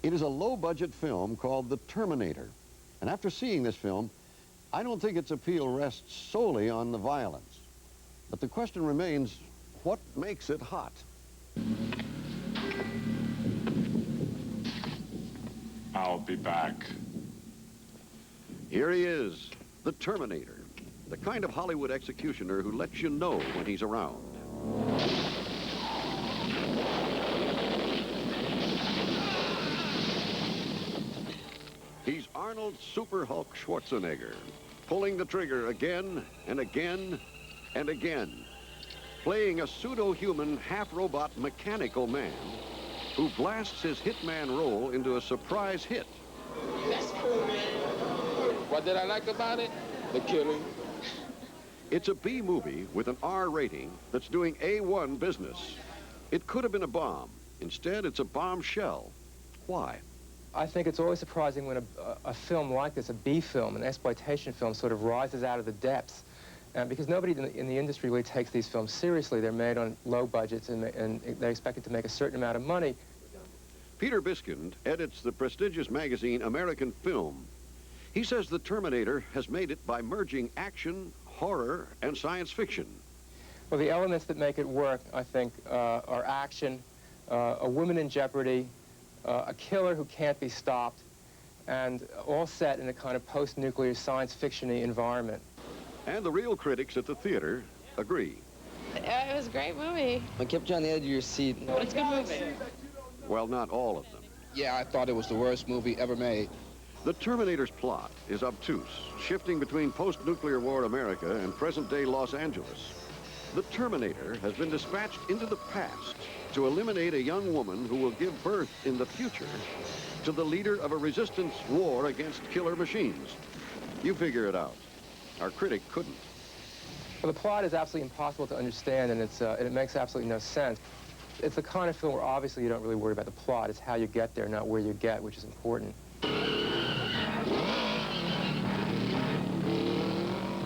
It is a low-budget film called The Terminator. And after seeing this film, I don't think its appeal rests solely on the violence. But the question remains, what makes it hot? I'll be back. Here he is, the Terminator, the kind of Hollywood executioner who lets you know when he's around. He's Arnold Super Hulk Schwarzenegger, pulling the trigger again and again and again, playing a pseudo-human, half-robot mechanical man who blasts his hitman role into a surprise hit. That's cool, man. What did I like about it? The killing. It's a B movie with an R rating that's doing A1 business. It could have been a bomb. Instead, it's a bombshell. Why? I think it's always surprising when a film like this, a B film, an exploitation film, sort of rises out of the depths. Because nobody in the industry really takes these films seriously. They're made on low budgets, and they're expected to make a certain amount of money. Peter Biskind edits the prestigious magazine American Film. He says The Terminator has made it by merging action, horror, and science fiction. Well, the elements that make it work, I think, are action, a woman in jeopardy, a killer who can't be stopped, and all set in a kind of post-nuclear science fiction-y environment. And the real critics at the theater agree. It was a great movie. It kept you on the edge of your seat. It's a good movie. Well, not all of them. Yeah, I thought it was the worst movie ever made. The Terminator's plot is obtuse, shifting between post-nuclear war America and present-day Los Angeles. The Terminator has been dispatched into the past to eliminate a young woman who will give birth in the future to the leader of a resistance war against killer machines. You figure it out. Our critic couldn't. Well, the plot is absolutely impossible to understand, and it makes absolutely no sense. It's the kind of film where obviously you don't really worry about the plot. It's how you get there, not where you get, which is important.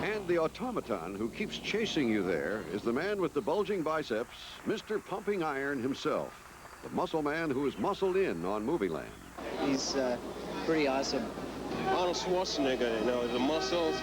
And the automaton who keeps chasing you there is the man with the bulging biceps, Mr. Pumping Iron himself, the muscle man who is muscled in on Movieland. He's pretty awesome. Arnold Schwarzenegger, you know, the muscles.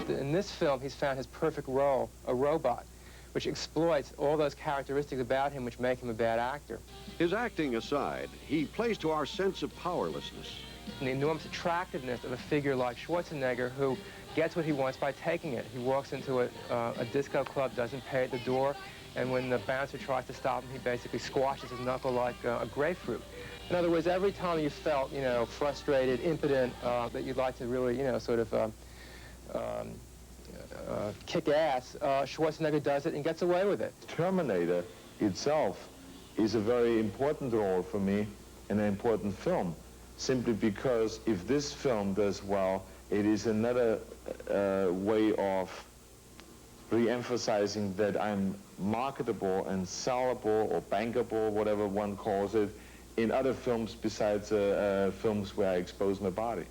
In this film, he's found his perfect role, a robot, which exploits all those characteristics about him which make him a bad actor. His acting aside, he plays to our sense of powerlessness. And the enormous attractiveness of a figure like Schwarzenegger who gets what he wants by taking it. He walks into a disco club, doesn't pay at the door, and when the bouncer tries to stop him, he basically squashes his knuckle like a grapefruit. In other words, every time you felt, frustrated, impotent, that you'd like to really, sort of kick ass, Schwarzenegger does it and gets away with it. Terminator itself is a very important role for me and an important film, simply because if this film does well, it is another way of re-emphasizing that I'm marketable and sellable or bankable, whatever one calls it, in other films besides films where I expose my body.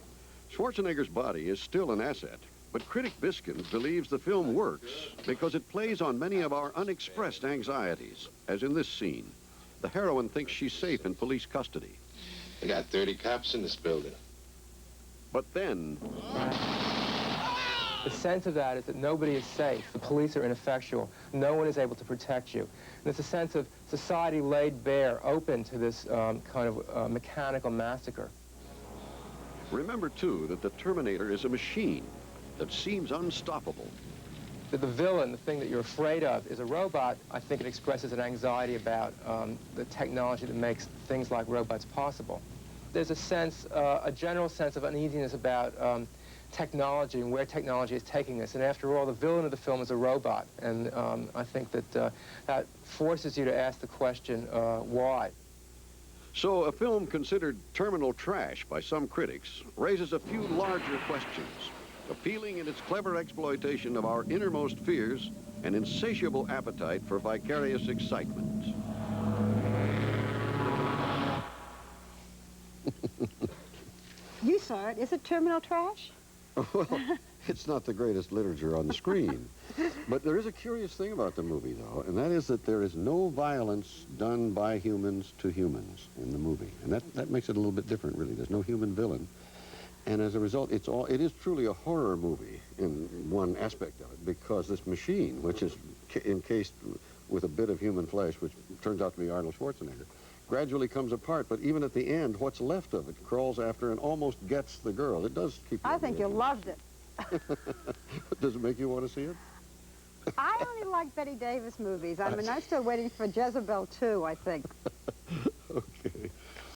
Schwarzenegger's body is still an asset, but critic Biskind believes the film works because it plays on many of our unexpressed anxieties, as in this scene. The heroine thinks she's safe in police custody. They got 30 cops in this building. But then... The sense of that is that nobody is safe. The police are ineffectual. No one is able to protect you. And it's a sense of society laid bare, open to this kind of mechanical massacre. Remember, too, that the Terminator is a machine that seems unstoppable. The villain, the thing that you're afraid of, is a robot. I think it expresses an anxiety about the technology that makes things like robots possible. There's a sense, a general sense of uneasiness about technology and where technology is taking us. And after all, the villain of the film is a robot. And I think that that forces you to ask the question, why? So a film considered terminal trash by some critics raises a few larger questions, appealing in its clever exploitation of our innermost fears and insatiable appetite for vicarious excitement. You saw it. Is it terminal trash? Well, It's not the greatest literature on the screen. But there is a curious thing about the movie, though, and that is that there is no violence done by humans to humans in the movie. And that makes it a little bit different, really. There's no human villain. And as a result, it is truly a horror movie in one aspect of it, because this machine, which is encased with a bit of human flesh, which turns out to be Arnold Schwarzenegger, gradually comes apart, but even at the end, what's left of it crawls after and almost gets the girl. It does keep you I think you loved it. Does it make you want to see it? I only like Betty Davis movies. I mean, I'm still waiting for Jezebel 2, I think.